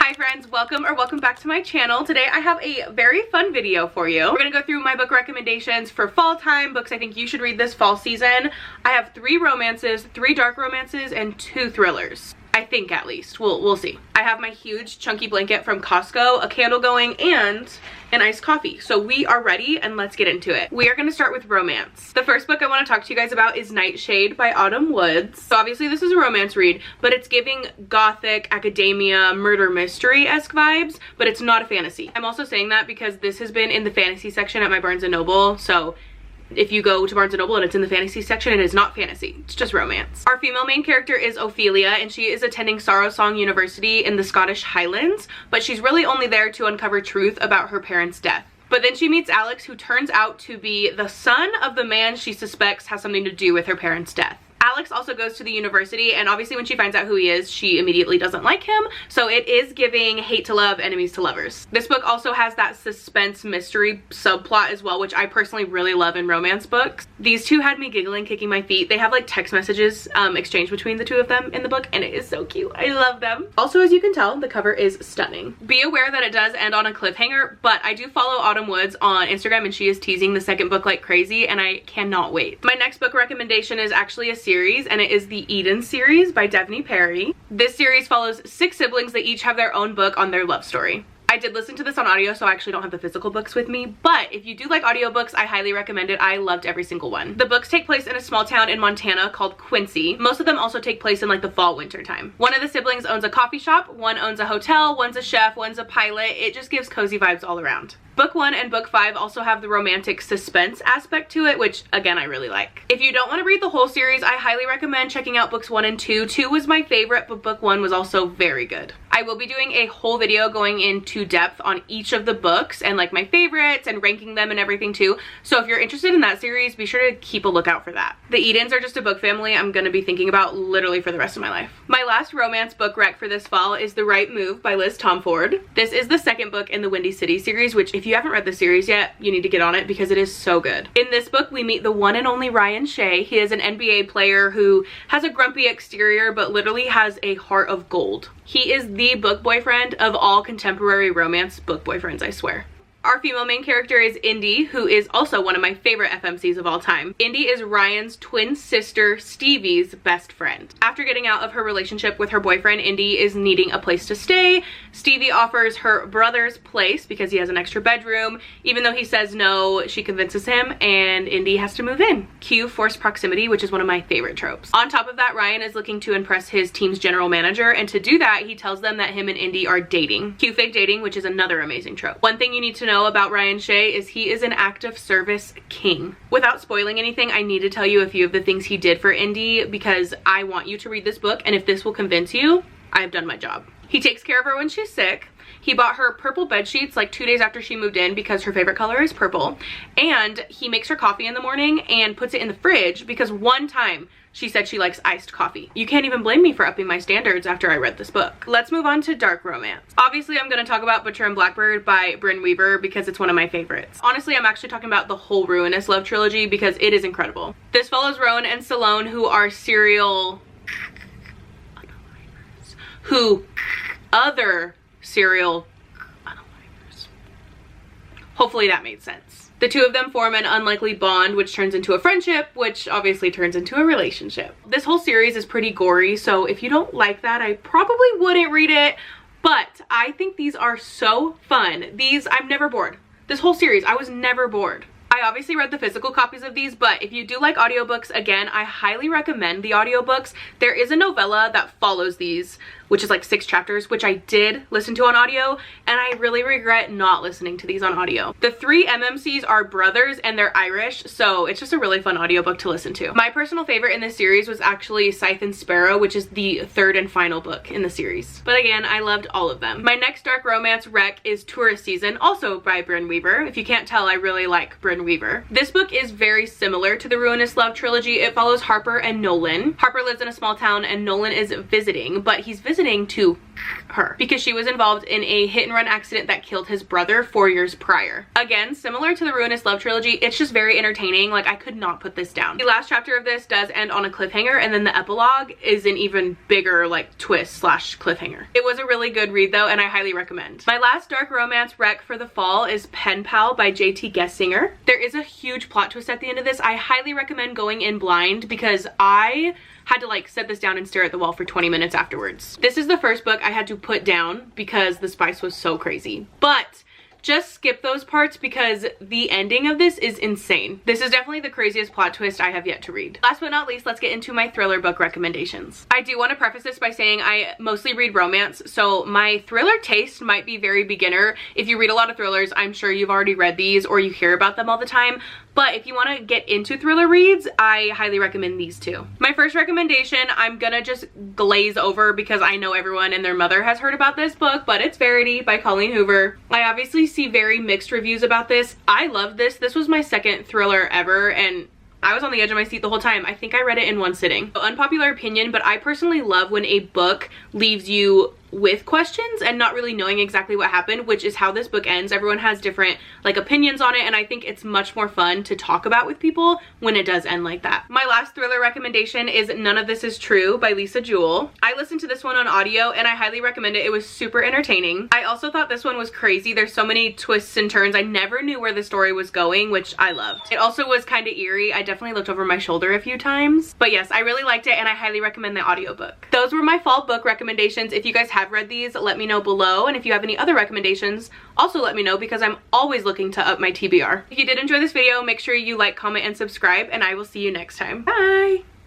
Hi friends, welcome back to my channel. Today I have a very fun video for you. We're gonna go through my book recommendations for fall time, books I think you should read this fall season. I have 3 romances, 3 dark romances, and 2 thrillers. I think at least. We'll see. I have my huge chunky blanket from Costco, a candle going, and an iced coffee. So we are ready and let's get into it. We are going to start with romance. The first book I want to talk to you guys about is Nightshade by Autumn Woods. So obviously this is a romance read, but it's giving gothic, academia, murder mystery-esque vibes, but it's not a fantasy. I'm also saying that because this has been in the fantasy section at my Barnes & Noble, so if you go to Barnes & Noble and it's in the fantasy section, it is not fantasy. It's just romance. Our female main character is Ophelia, and she is attending Sorrow Song University in the Scottish Highlands, but she's really only there to uncover truth about her parents' death. But then she meets Alex, who turns out to be the son of the man she suspects has something to do with her parents' death. Alex also goes to the university, and obviously when she finds out who he is, she immediately doesn't like him, so it is giving hate to love, enemies to lovers. This book also has that suspense mystery subplot as well, which I personally really love in romance books. These two had me giggling, kicking my feet. They have like text messages exchanged between the two of them in the book, and it is so cute. I love them. Also, as you can tell, the cover is stunning. Be aware that it does end on a cliffhanger, but I do follow Autumn Woods on Instagram, and she is teasing the second book like crazy, and I cannot wait. My next book recommendation is actually a series, and it is the Eden series by Devney Perry. This series follows 6 siblings that each have their own book on their love story. I did listen to this on audio, so I actually don't have the physical books with me, but if you do like audiobooks, I highly recommend it. I loved every single one. The books take place in a small town in Montana called Quincy. Most of them also take place in like the fall winter time. One of the siblings owns a coffee shop, one owns a hotel, one's a chef, one's a pilot. It just gives cozy vibes all around. Book 1 and book 5 also have the romantic suspense aspect to it, which again I really like. If you don't want to read the whole series, I highly recommend checking out books 1 and 2. 2 was my favorite, but book 1 was also very good. I will be doing a whole video going into depth on each of the books and like my favorites and ranking them and everything too. So if you're interested in that series, be sure to keep a lookout for that. The Edens are just a book family I'm going to be thinking about literally for the rest of my life. My last romance book rec for this fall is The Right Move by Liz Tomforde. This is the second book in the Windy City series, which if you haven't read the series yet, you need to get on it because it is so good. In this book, we meet the one and only Ryan Shea. He is an NBA player who has a grumpy exterior but literally has a heart of gold. He is the book boyfriend of all contemporary romance book boyfriends, I swear. Our female main character is Indy, who is also one of my favorite FMCs of all time. Indy is Ryan's twin sister Stevie's best friend. After getting out of her relationship with her boyfriend, Indy is needing a place to stay. Stevie offers her brother's place because he has an extra bedroom. Even though he says no, she convinces him and Indy has to move in. Cue forced proximity, which is one of my favorite tropes. On top of that, Ryan is looking to impress his team's general manager, and to do that, he tells them that him and Indy are dating. Cue fake dating, which is another amazing trope. One thing you need to know about Ryan Shea is he is an active service king. Without spoiling anything, I need to tell you a few of the things he did for Indy because I want you to read this book, and if this will convince you, I have done my job. He takes care of her when she's sick. He bought her purple bed sheets like 2 days after she moved in because her favorite color is purple. And he makes her coffee in the morning and puts it in the fridge because one time she said she likes iced coffee. You can't even blame me for upping my standards after I read this book. Let's move on to dark romance. Obviously, I'm going to talk about Butcher and Blackbird by Brynne Weaver because it's one of my favorites. Honestly, I'm actually talking about the whole Ruinous love trilogy because it is incredible. This follows Rowan and Salome, who are serial unalivers. Hopefully that made sense. The two of them form an unlikely bond, which turns into a friendship, which obviously turns into a relationship. This whole series is pretty gory, so if you don't like that, I probably wouldn't read it, but I think these are so fun. I'm never bored. This whole series, I was never bored. I obviously read the physical copies of these, but if you do like audiobooks, again, I highly recommend the audiobooks. There is a novella that follows these, which is like 6 chapters, which I did listen to on audio, and I really regret not listening to these on audio. The 3 MMCs are brothers and they're Irish, so it's just a really fun audiobook to listen to. My personal favorite in this series was actually Scythe and Sparrow, which is the 3rd and final book in the series. But again, I loved all of them. My next dark romance rec is Tourist Season, also by Brynne Weaver. If you can't tell, I really like Brynne Weaver. This book is very similar to the Ruinous love trilogy. It follows Harper and Nolan. Harper lives in a small town and Nolan is visiting, but he's visiting visiting to her because she was involved in a hit and run accident that killed his brother 4 years prior. Again, similar to the Ruinous love trilogy, it's just very entertaining. Like, I could not put this down. The last chapter of this does end on a cliffhanger, and then the epilogue is an even bigger like twist slash cliffhanger. It was a really good read though, and I highly recommend. My last dark romance rec for the fall is Pen Pal by JT Geissinger. There is a huge plot twist at the end of this. I highly recommend going in blind because I had to like set this down and stare at the wall for 20 minutes afterwards. This is the first book I had to put down because the spice was so crazy. But just skip those parts because the ending of this is insane. This is definitely the craziest plot twist I have yet to read. Last but not least, let's get into my thriller book recommendations. I do want to preface this by saying I mostly read romance, so my thriller taste might be very beginner. If you read a lot of thrillers, I'm sure you've already read these or you hear about them all the time. But if you want to get into thriller reads, I highly recommend these two. My first recommendation, I'm gonna just glaze over because I know everyone and their mother has heard about this book, but it's Verity by Colleen Hoover. I obviously see very mixed reviews about this. I love this. This was my second thriller ever, and I was on the edge of my seat the whole time. I think I read it in one sitting. Unpopular opinion, but I personally love when a book leaves you with questions and not really knowing exactly what happened, which is how this book ends. Everyone has different like opinions on it, and I think it's much more fun to talk about with people when it does end like that. My last thriller recommendation is None of This Is True by Jewell. I listened to this one on audio and I highly recommend it. It was super entertaining. I also thought this one was crazy. There's so many twists and turns. I never knew where the story was going, which I loved. It also was kind of eerie. I definitely looked over my shoulder a few times, but yes, I really liked it and I highly recommend the audiobook. Those were my fall book recommendations. If you guys have read these, let me know below, and if you have any other recommendations, also let me know because I'm always looking to up my TBR. If you did enjoy this video, make sure you like, comment, and subscribe, and I will see you next time. Bye!